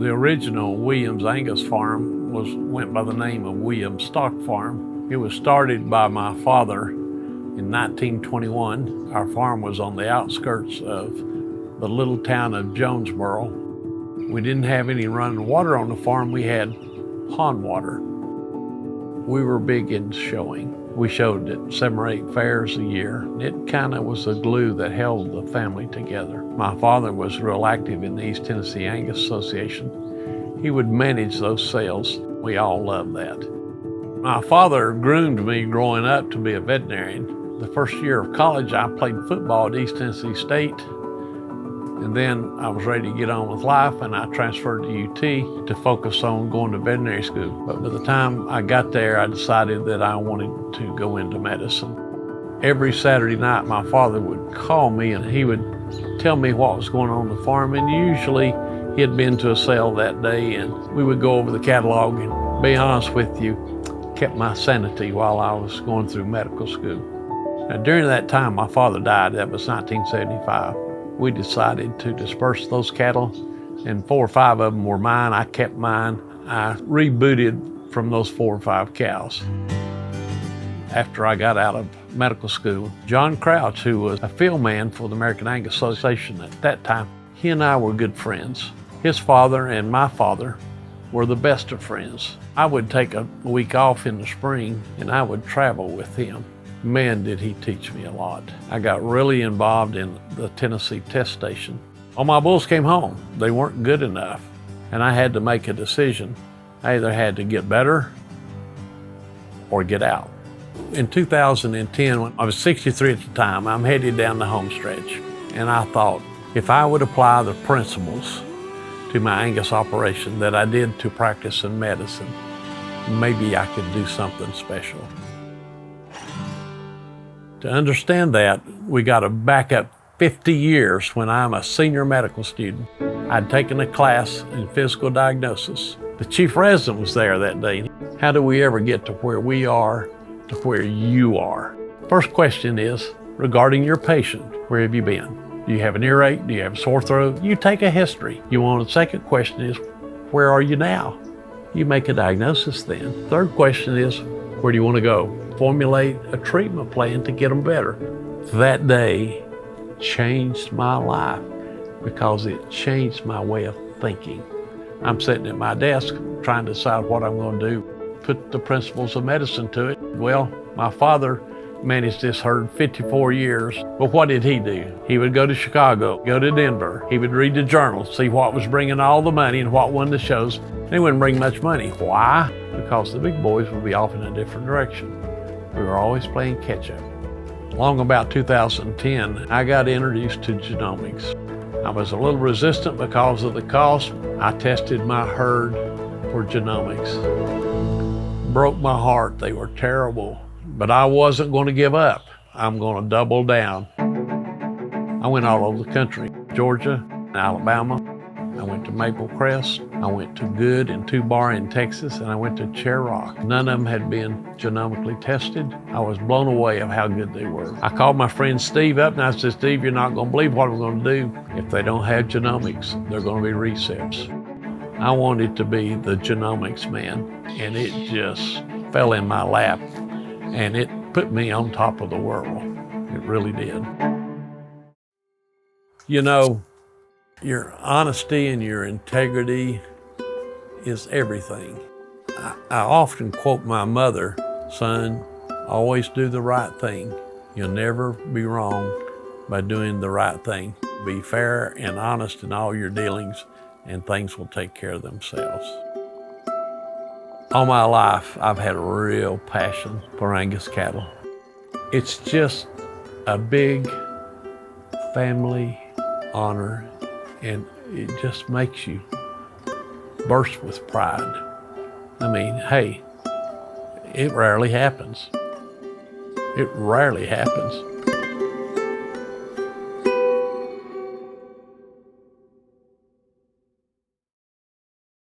The original Williams Angus farm went by the name of Williams Stock Farm. It was started by my father in 1921. Our farm was on the outskirts of the little town of Jonesboro. We didn't have any running water on the farm. We had pond water. We were big in showing. We showed at 7 or 8 fairs a year. It kind of was the glue that held the family together. My father was real active in the East Tennessee Angus Association. He would manage those sales. We all loved that. My father groomed me growing up to be a veterinarian. The first year of college, I played football at East Tennessee State. And then I was ready to get on with life, and I transferred to UT to focus on going to veterinary school. But by the time I got there, I decided that I wanted to go into medicine. Every Saturday night, my father would call me and he would tell me what was going on the farm. And usually he had been to a sale that day, and we would go over the catalog. And be honest with you, kept my sanity while I was going through medical school. Now, during that time, my father died. That was 1975. We decided to disperse those cattle, and 4 or 5 of them were mine. I kept mine. I rebooted from those 4 or 5 cows. After I got out of medical school, John Crouch, who was a field man for the American Angus Association at that time, he and I were good friends. His father and my father were the best of friends. I would take a week off in the spring and I would travel with him. Man, did he teach me a lot. I got really involved in the Tennessee test station. All my bulls came home. They weren't good enough, and I had to make a decision. I either had to get better or get out. In 2010, when I was 63 at the time, I'm headed down the home stretch, and I thought, if I would apply the principles to my Angus operation that I did to practice in medicine, maybe I could do something special. To understand that, we got to back up 50 years when I'm a senior medical student. I'd taken a class in physical diagnosis. The chief resident was there that day. How do we ever get to where we are to where you are? First question is, regarding your patient, where have you been? Do you have an earache? Do you have a sore throat? You take a history. The second question is, where are you now? You make a diagnosis then. Third question is, where do you want to go? Formulate a treatment plan to get them better. That day changed my life because it changed my way of thinking. I'm sitting at my desk trying to decide what I'm going to do, put the principles of medicine to it. Well, my father managed this herd 54 years, but what did he do? He would go to Chicago, go to Denver. He would read the journals, see what was bringing all the money and what won the shows. They wouldn't bring much money. Why? Because the big boys would be off in a different direction. We were always playing catch up. Along about 2010, I got introduced to genomics. I was a little resistant because of the cost. I tested my herd for genomics. Broke my heart. They were terrible, but I wasn't going to give up. I'm going to double down. I went all over the country, Georgia, Alabama. I went to Maple Crest, I went to Good and Two Bar in Texas, and I went to Chair Rock. None of them had been genomically tested. I was blown away of how good they were. I called my friend Steve up and I said, Steve, you're not going to believe what I'm going to do. If they don't have genomics, they're going to be receps. I wanted to be the genomics man, and it just fell in my lap, and it put me on top of the world. It really did. You know, your honesty and your integrity is everything. I often quote my mother, son, always do the right thing. You'll never be wrong by doing the right thing. Be fair and honest in all your dealings, and things will take care of themselves. All my life, I've had a real passion for Angus cattle. It's just a big family honor, and it just makes you burst with pride. I mean, hey, it rarely happens. It rarely happens.